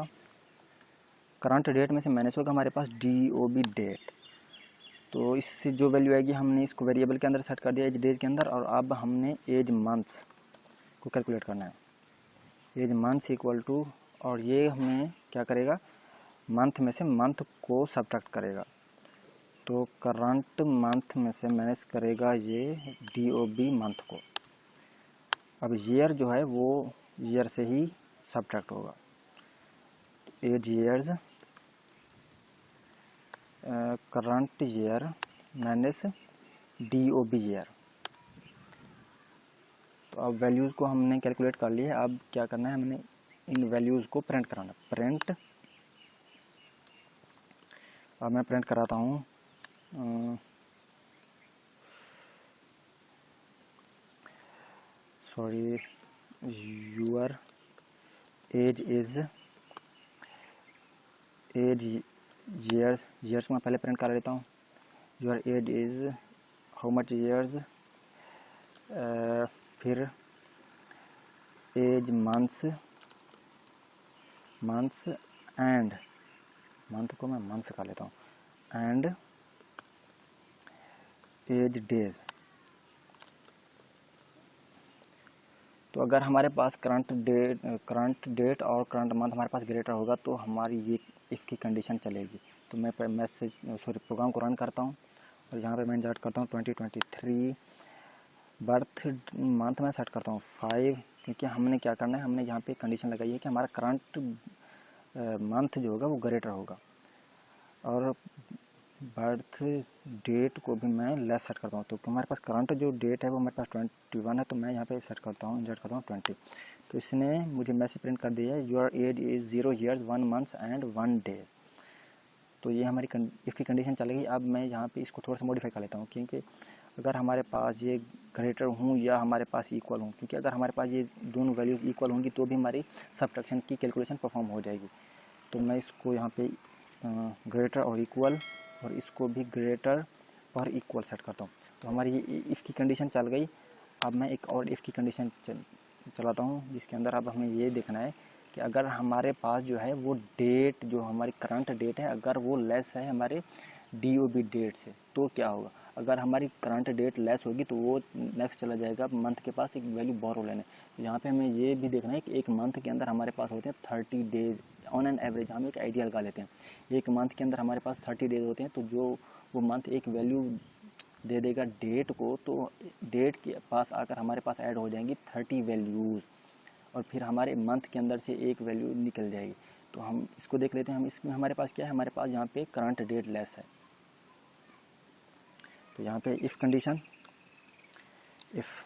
करंट डेट में से माइनस होगा हमारे पास DOB डेट। तो इससे जो वैल्यू आएगी हमने इसको वेरिएबल के अंदर सेट कर दिया एज डेज के अंदर, और अब हमने एज मंथ्स को कैलकुलेट करना है। एज मंथ्स इक्वल टू, और ये हमें क्या करेगा, मंथ में से मंथ को सब्ट्रैक्ट करेगा। तो करंट मंथ में से माइनस करेगा ये DOB मंथ को। अब ईयर जो है वो ईयर से ही सब्ट्रैक्ट होगा। Age years current year minus DOB year. तो अब वैल्यूज़ को हमने कैलकुलेट कर लिया है। अब क्या करना है, हमने इन वैल्यूज़ को प्रिंट कराना। प्रिंट, अब मैं प्रिंट कराता हूँ sorry, your age is age years, years को मैं पहले प्रिंट कर लेता हूँ। Your age is how much years, फिर age months, months and, month को मैं मंथ्स कर लेता हूँ, एंड एज डेज। तो अगर हमारे पास करंट डेट और करंट मंथ हमारे पास ग्रेटर होगा तो हमारी ये इफ़ की कंडीशन चलेगी। तो मैं प्रोग्राम को रन करता हूँ और यहाँ पे मैं इंसर्ट करता हूँ 2023। बर्थ मंथ में सेट करता हूँ 5, क्योंकि हमने क्या करना है, हमने यहाँ पे कंडीशन लगाई है कि हमारा करंट मंथ जो होगा वो ग्रेटर होगा। और बर्थ डेट को भी मैं लेस सेट करता हूँ, तो हमारे पास करंट जो डेट है वो हमारे पास 21 है, तो मैं यहाँ पे सेट करता हूँ, इंसर्ट करता हूँ 20। तो इसने मुझे मैसेज प्रिंट कर दिया है your age is 0 years 1 month and 1 day। तो ये हमारी इफ़ की कंडीशन चल गई। अब मैं यहाँ पे इसको थोड़ा सा मॉडिफाई कर लेता हूँ, क्योंकि अगर हमारे पास ये ग्रेटर हूँ या हमारे पास इक्वल हूँ, क्योंकि अगर हमारे पास ये दोनों वैल्यूज़ इक्वल होंगी तो भी हमारी सब्ट्रैक्शन की कैलकुलेशन परफॉर्म हो जाएगी। तो मैं इसको यहाँ पे ग्रेटर और इक्वल और इसको भी ग्रेटर और इक्वल सेट करता हूँ। तो हमारी ये इफ़ की कंडीशन चल गई। अब मैं एक और इफ़ की कंडीशन चलाता हूँ, जिसके अंदर अब हमें ये देखना है कि अगर हमारे पास जो है वो डेट, जो हमारी करंट डेट है, अगर वो लेस है हमारे DOB डेट से तो क्या होगा। अगर हमारी करंट डेट लेस होगी तो वो नेक्स्ट चला जाएगा मंथ के पास एक वैल्यू बोरो लेने। तो यहाँ पे हमें ये भी देखना है कि एक मंथ के अंदर हमारे पास होते हैं 30 डेज ऑन एन एवरेज। हम एक आइडिया लगा लेते हैं, एक मंथ के अंदर हमारे पास 30 डेज होते हैं, तो जो वो मंथ एक वैल्यू दे देगा डेट को, तो डेट के पास आकर हमारे पास ऐड हो जाएंगी 30 वैल्यूज़ और फिर हमारे मंथ के अंदर से एक वैल्यू निकल जाएगी। तो हम इसको देख लेते हैं। हम इसमें हमारे पास क्या है, हमारे पास यहाँ पे करंट डेट लेस है। तो यहाँ पे इफ़ कंडीशन इफ़,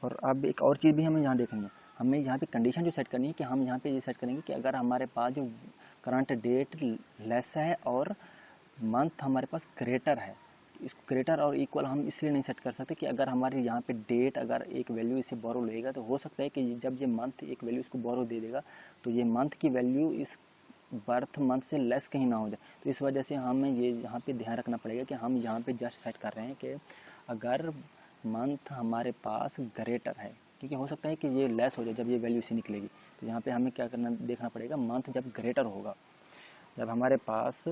और अब एक और चीज़ भी हमें यहाँ देखेंगे। हमें यहाँ पे कंडीशन जो सेट करनी है कि हम यहाँ पे ये सेट करेंगे कि अगर हमारे पास जो करंट डेट लेस है और मंथ हमारे पास ग्रेटर है, इसको ग्रेटर और इक्वल हम इसलिए नहीं सेट कर सकते कि अगर हमारे यहाँ पे डेट अगर एक वैल्यू इसे बोरो लेगा तो हो सकता है कि जब ये मंथ एक वैल्यू इसको बोरो दे देगा तो ये मंथ की वैल्यू इस बर्थ मंथ से लेस कहीं ना हो जाए। तो इस वजह से हमें ये यहाँ पे ध्यान रखना पड़ेगा कि हम यहाँ पे जस्ट सेट कर रहे हैं कि अगर मंथ हमारे पास ग्रेटर है, क्योंकि हो सकता है कि ये लेस हो जाए जब ये वैल्यू से निकलेगी। तो यहाँ पे हमें क्या करना देखना पड़ेगा, मंथ जब ग्रेटर होगा, जब हमारे पास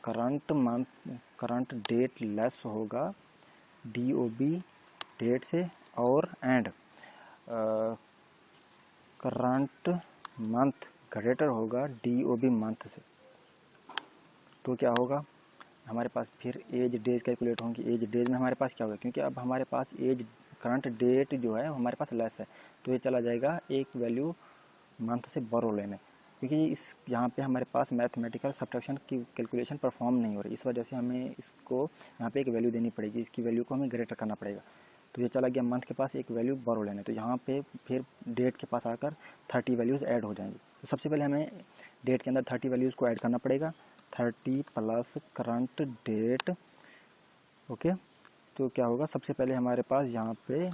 करंट डेट लेस होगा DOB डेट से और एंड करंट मंथ ग्रेटर होगा DOB मंथ से, तो क्या होगा, हमारे पास फिर एज डेज कैलकुलेट होंगी। एज डेज में हमारे पास क्या होगा, क्योंकि अब हमारे पास एज करंट डेट जो है हमारे पास लेस है, तो ये चला जाएगा एक वैल्यू मंथ से बोरो लेने, क्योंकि इस यहाँ पे हमारे पास मैथमेटिकल सब्ट्रैक्शन की कैलकुलेशन परफॉर्म नहीं हो रही। इस वजह से हमें इसको यहाँ पे एक वैल्यू देनी पड़ेगी, इसकी वैल्यू को हमें ग्रेटर करना पड़ेगा। तो ये चला गया मंथ के पास एक वैल्यू बोरो लेने, तो यहाँ पे फिर डेट के पास आकर 30 वैल्यूज़ ऐड हो जाएंगी। तो सबसे पहले हमें डेट के अंदर 30 वैल्यूज़ को ऐड करना पड़ेगा, 30 प्लस करंट डेट। ओके, तो क्या होगा, सबसे पहले हमारे पास यहाँ पे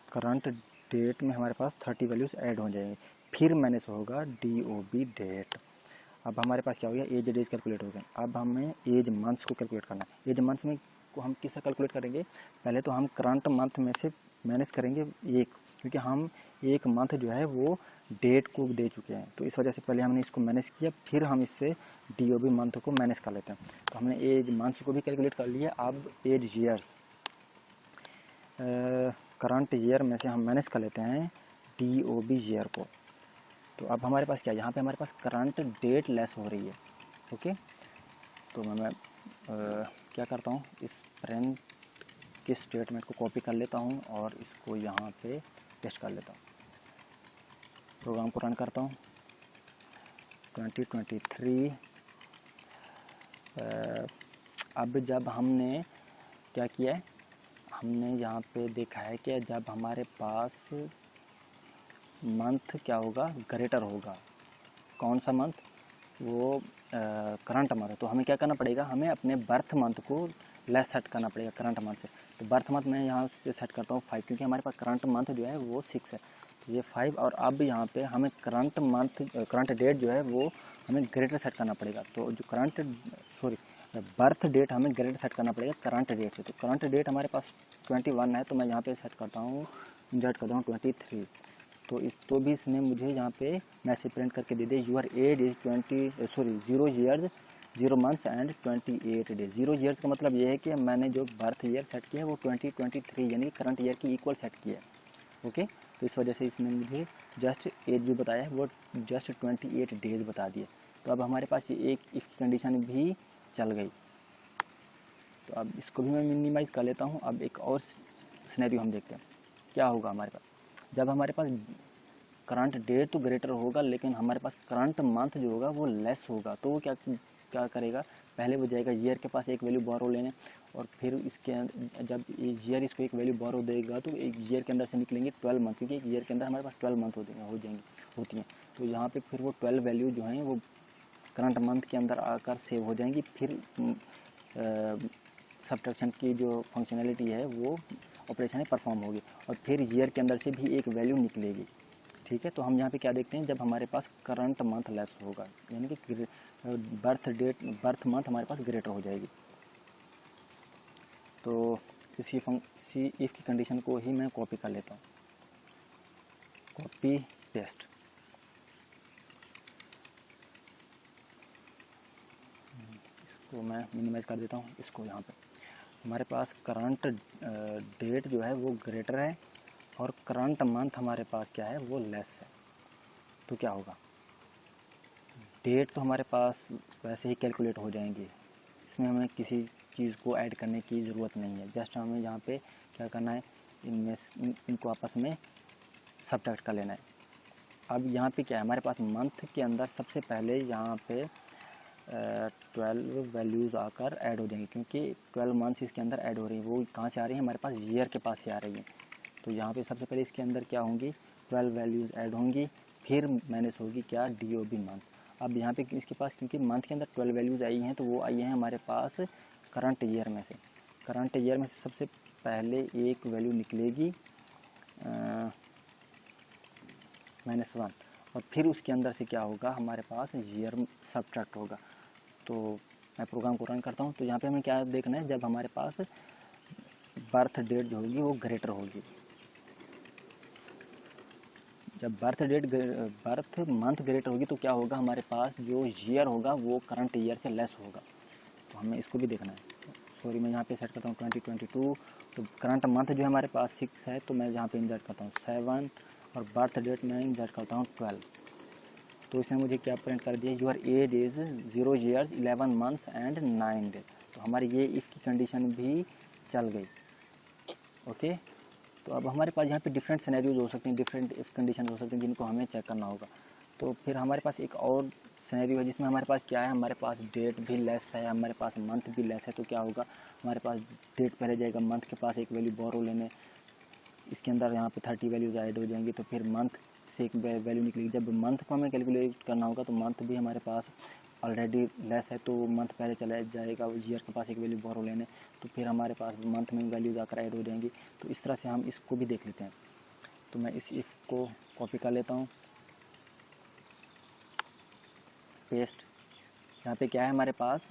करंट डेट में हमारे पास 30 वैल्यूज़ ऐड हो जाएंगी, फिर माइनस होगा DOB डेट। अब हमारे पास क्या हो गया, एज डेज कैलकुलेट हो गया। अब हमें एज मंथ्स को कैलकुलेट करना है। एज मंथ्स में को हम किससे कैलकुलेट करेंगे, पहले तो हम करंट मंथ में से माइनस करेंगे एक, क्योंकि हम एक मंथ जो है वो डेट को दे चुके हैं, तो इस वजह से पहले हमने इसको माइनस किया, फिर हम इससे DOB मंथ को माइनस कर लेते हैं। तो हमने एज मंथ्स को भी कैलकुलेट कर लिया। अब एज ईयर्स, करंट ईयर में से हम माइनस कर लेते हैं DOB ईयर को। तो अब हमारे पास क्या है, यहाँ पे हमारे पास करंट डेट लेस हो रही है। ओके, तो मैं क्या करता हूँ, इस प्रिंट के स्टेटमेंट को कॉपी कर लेता हूँ और इसको यहाँ पे पेस्ट कर लेता हूँ। प्रोग्राम को रन करता हूँ। 2023 अब जब हमने क्या किया है, हमने यहाँ पे देखा है कि जब हमारे पास मंथ क्या होगा, ग्रेटर होगा। कौन सा मंथ, वो करंट मंथ है। तो हमें क्या करना पड़ेगा, हमें अपने बर्थ मंथ को लेस सेट करना पड़ेगा करंट मंथ से। तो बर्थ मंथ मैं यहाँ पे सेट करता हूँ 5, क्योंकि हमारे पास करंट मंथ जो है वो 6 है, तो ये 5। और अब यहाँ पे हमें करंट डेट जो है वो हमें ग्रेटर सेट करना पड़ेगा। तो जो बर्थ डेट हमें ग्रेटर सेट करना पड़ेगा करंट डेट से। तो करंट डेट हमारे पास 21 है, तो मैं यहाँ पे सेट करता हूँ, इंसर्ट करता हूँ 23। तो भी इसने मुझे यहाँ पे मैसेज प्रिंट करके दे दे your age is 0 years 0 months and 28 days। 0 years का मतलब ये है कि मैंने जो बर्थ ईयर सेट किया है वो 2023 यानी करंट ईयर की इक्वल सेट किया है। ओके, तो इस वजह से इसने मुझे जस्ट एज जो बताया है वो जस्ट 28 डेज बता दिए। तो अब हमारे पास ये एक इफ़ कंडीशन भी चल गई। तो अब इसको भी मैं मिनिमाइज़ कर लेता हूँ। अब एक और सिनेरियो हम देखते हैं क्या होगा हमारे पास, जब हमारे पास करंट डेट तो ग्रेटर होगा लेकिन हमारे पास करंट मंथ जो होगा वो लेस होगा। तो वो क्या क्या करेगा, पहले वो जाएगा ईयर के पास एक वैल्यू बोरो लेने, और फिर इसके जब ईयर इसको एक वैल्यू बोरो देगा तो एक ईयर के अंदर से निकलेंगे 12 मंथ, क्योंकि एक ईयर के अंदर हमारे पास 12 मंथ होती हैं। तो यहाँ पे फिर वो 12 वैल्यू जो हैं वो करंट मंथ के अंदर आकर सेव हो जाएंगी। फिर सब्ट्रैक्शन की जो फंक्शनैलिटी है वो ऑपरेशन परफॉर्म होगी, और फिर ईयर के अंदर से भी एक वैल्यू निकलेगी। ठीक है, तो हम यहाँ पे क्या देखते हैं, जब हमारे पास करंट मंथ लेस होगा, यानी कि बर्थ मंथ हमारे पास ग्रेटर हो जाएगी। तो इसी इफ़ की कंडीशन को ही मैं कॉपी कर लेता हूँ, कॉपी पेस्ट। इसको मैं मिनिमाइज कर देता हूँ। इसको यहाँ पे हमारे पास करंट डेट जो है वो ग्रेटर है और करंट मंथ हमारे पास क्या है वो लेस है। तो क्या होगा, डेट तो हमारे पास वैसे ही कैलकुलेट हो जाएंगी, इसमें हमें किसी चीज़ को ऐड करने की ज़रूरत नहीं है। जस्ट हमें यहाँ पे क्या करना है, इनको आपस में सब्ट्रैक्ट कर लेना है। अब यहाँ पे क्या है, हमारे पास मंथ के अंदर सबसे पहले यहाँ पे 12 वैल्यूज़ आकर ऐड हो जाएंगी, क्योंकि 12 मंथ्स इसके अंदर ऐड हो रही हैं। वो कहाँ से आ रही है, हमारे पास ईयर के पास से आ रही हैं। तो यहाँ पे सबसे पहले इसके अंदर क्या होंगी, 12 वैल्यूज़ ऐड होंगी, फिर माइनस होगी क्या, DOB मंथ। अब यहाँ पे इसके पास क्योंकि मंथ के अंदर 12 वैल्यूज़ आई हैं, तो वो आई हैं हमारे पास करंट ईयर में से। करंट ईयर में से सबसे पहले एक वैल्यू निकलेगी -1, और फिर उसके अंदर से क्या होगा, हमारे पास ईयर सब्ट्रैक्ट होगा। तो मैं प्रोग्राम को रन करता हूँ। तो यहाँ पे हमें क्या देखना है, जब हमारे पास बर्थ डेट जो होगी वो ग्रेटर होगी, जब बर्थ मंथ ग्रेटर होगी तो क्या होगा, हमारे पास जो ईयर होगा वो करंट ईयर से लेस होगा। तो हमें इसको भी देखना है। सॉरी, मैं यहाँ पे सेट करता हूँ 2022। तो करंट मंथ जो है हमारे पास 6 है, तो मैं यहाँ पे इंसर्ट करता हूँ 7, और बर्थ डेट में इंसर्ट करता हूँ 12। तो इसने मुझे क्या प्रिंट कर दिया, your age is 0 years 11 months and 9 days। तो हमारी ये इफ़ की कंडीशन भी चल गई। ओके, तो अब हमारे पास यहाँ पे डिफरेंट सिनेरियोज हो सकते हैं, डिफरेंट इफ़ कंडीशन हो सकते हैं, जिनको हमें चेक करना होगा। तो फिर हमारे पास एक और सिनेरियो है जिसमें हमारे पास क्या है, हमारे पास डेट भी लेस है, हमारे पास मंथ भी लेस है। तो क्या होगा, हमारे पास डेट पहले जाएगा मंथ के पास एक वैल्यू बोरो लेने, इसके अंदर यहाँ पे 30 वैल्यूज ऐड हो जाएंगी, तो फिर मंथ से एक वैल्यू निकलेगी। जब मंथ को हमें कैलकुलेट करना होगा तो मंथ भी हमारे पास ऑलरेडी लेस है, तो मंथ पहले चला जाएगा ईयर के पास एक वैल्यू बोरो लेने, तो फिर हमारे पास मंथ में वैल्यूज आकर ऐड हो जाएंगी। तो इस तरह से हम इसको भी देख लेते हैं। तो मैं इस इफ़ को कॉपी कर लेता हूँ, पेस्ट। यहाँ पे क्या है, हमारे पास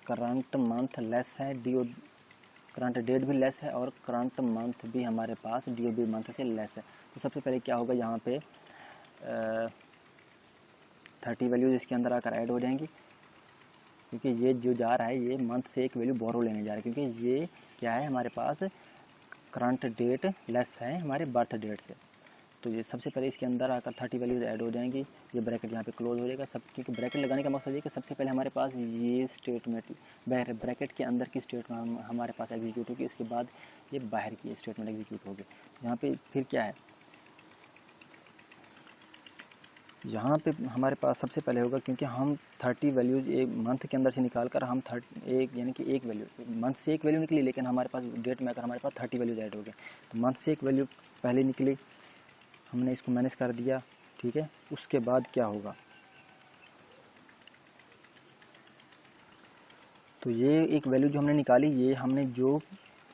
करंट मंथ लेस है, करंट डेट भी लेस है, और करंट मंथ भी हमारे पास DOB मंथ से लेस है। तो सबसे पहले क्या होगा, यहाँ पे 30 वैल्यूज इसके अंदर आकर ऐड हो जाएंगी, क्योंकि ये जो जा रहा है ये मंथ से एक वैल्यू बोरो लेने जा रहा है, क्योंकि ये क्या है, हमारे पास करंट डेट लेस है हमारे बर्थ डेट से। तो ये सबसे पहले इसके अंदर आकर 30 वैल्यूज ऐड हो जाएंगी। ये ब्रैकेट यहाँ पे क्लोज हो जाएगा सब, क्योंकि ब्रैकेट लगाने का मकसद ये कि सबसे पहले हमारे पास ये स्टेटमेंट ब्रैकेट के अंदर की स्टेटमेंट हमारे पास एग्जीक्यूट होगी, उसके बाद ये बाहर की स्टेटमेंट एग्जीक्यूट होगी। यहाँ पे फिर क्या है, यहाँ पे हमारे पास सबसे पहले होगा, क्योंकि हम 30 वैल्यूज एक मंथ के अंदर से निकाल कर हम यानी कि एक वैल्यू मंथ से एक वैल्यू निकली, लेकिन हमारे पास डेट में आकर हमारे पास 30 वैल्यूज ऐड हो गए। तो मंथ से एक वैल्यू पहले निकली, हमने इसको मैनेज कर दिया, ठीक है। उसके बाद क्या होगा, तो ये एक वैल्यू जो हमने निकाली, ये हमने जो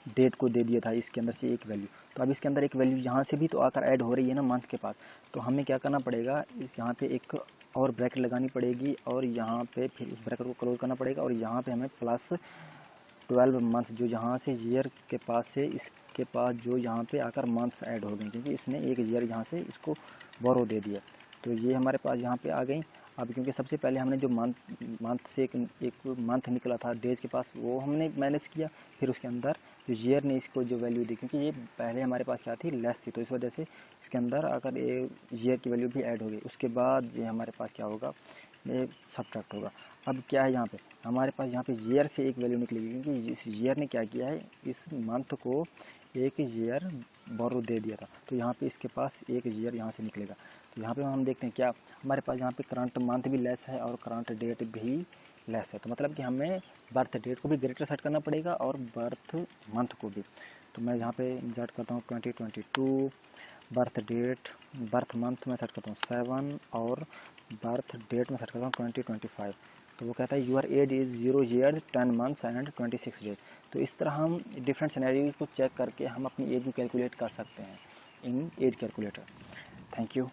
डेट को दे दिया था इसके अंदर से एक वैल्यू, तो अब इसके अंदर एक वैल्यू यहाँ से भी तो आकर ऐड हो रही है ना मंथ के पास। तो हमें क्या करना पड़ेगा, इस यहाँ पे एक और ब्रैकेट लगानी पड़ेगी, और यहाँ पे फिर उस ब्रैकेट को क्लोज करना पड़ेगा, और यहाँ पे हमें +12 मंथ जो यहाँ से ईयर के पास से इसके पास जो यहाँ पे आकर मंथ्स ऐड हो गए, क्योंकि इसने एक ईयर यहाँ से इसको बोरो दे दिया। तो ये हमारे पास यहाँ पे आ गई। अब क्योंकि सबसे पहले हमने जो मंथ से एक मंथ निकला था डेज के पास, वो हमने मैनेज किया, फिर उसके अंदर जो ईयर ने इसको जो वैल्यू दी, क्योंकि ये पहले हमारे पास क्या थी, लेस थी, तो इस वजह से इसके अंदर आकर ईयर की वैल्यू भी ऐड हो गई। उसके बाद ये हमारे पास क्या होगा, ये सब्ट्रैक्ट होगा। अब क्या है, यहाँ पे हमारे पास यहाँ पे ईयर से एक वैल्यू निकलेगी, क्योंकि इस ईयर ने क्या किया है, इस मंथ को एक ईयर बोरो दे दिया था, तो यहाँ पे इसके पास एक ईयर यहाँ से निकलेगा। तो यहाँ पे हम देखते हैं क्या हमारे पास यहाँ पे करंट मंथ भी लेस है और करंट डेट भी लेस है, तो मतलब कि हमें बर्थ डेट को भी ग्रेटर सेट करना पड़ेगा और बर्थ मंथ को भी। तो मैं यहाँ पे इंसर्ट करता हूँ 2022, बर्थ डेट, बर्थ मंथ में सेट करता हूँ 7 और बर्थ डेट में सेट करता हूँ 2025। तो वो कहता है your age is 0 years 10 months and 26 days। तो इस तरह हम डिफरेंट सिनेरियोज को चेक करके हम अपनी एज को कैलकुलेट कर सकते हैं इन एज कैलकुलेटर। Thank you.